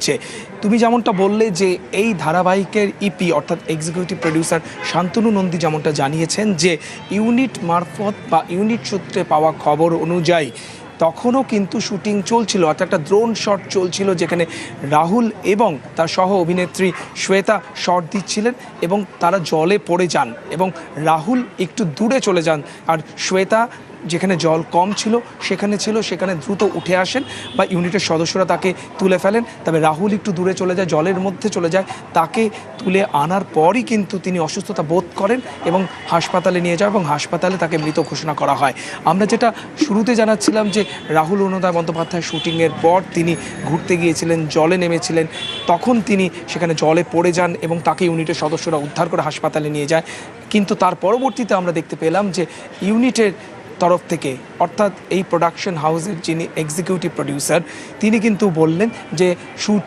চলছে। তুমি যেমনটা বললে যে এই ধারাবাহিকের ইপি অর্থাৎ এক্সিকিউটিভ প্রডিউসার শান্তনু নন্দী যেমনটা জানিয়েছেন যে ইউনিট মারফত বা ইউনিট সূত্রে পাওয়া খবর অনুযায়ী তখনও কিন্তু শুটিং চলছিল, অর্থাৎ একটা ড্রোন শট চলছিল যেখানে রাহুল এবং তার সহ অভিনেত্রী শ্বেতা শট দিচ্ছিলেন এবং তারা জলে পড়ে যান এবং রাহুল একটু দূরে চলে যান আর শ্বেতা যেখানে জল কম ছিল সেখানে দ্রুত উঠে আসেন বা ইউনিটের সদস্যরা তাকে তুলে ফেলেন। তবে রাহুল একটু দূরে চলে যায়, জলের মধ্যে চলে যায়, তাকে তুলে আনার পরই কিন্তু তিনি অসুস্থতা বোধ করেন এবং হাসপাতালে নিয়ে যায় এবং হাসপাতালে তাকে মৃত ঘোষণা করা হয়। আমরা যেটা শুরুতে জানাচ্ছিলাম যে রাহুল অরুণোদয় বন্দ্যোপাধ্যায় শুটিংয়ের পর তিনি ঘুরতে গিয়েছিলেন, জলে নেমেছিলেন, তখন তিনি সেখানে জলে পড়ে যান এবং তাকে ইউনিটের সদস্যরা উদ্ধার করে হাসপাতালে নিয়ে যায়। কিন্তু তার পরবর্তীতে আমরা দেখতে পেলাম যে ইউনিটের তরফ থেকে অর্থাৎ এই প্রোডাকশন হাউসের যিনি এক্সিকিউটিভ প্রডিউসার তিনি কিন্তু বললেন যে শুটিং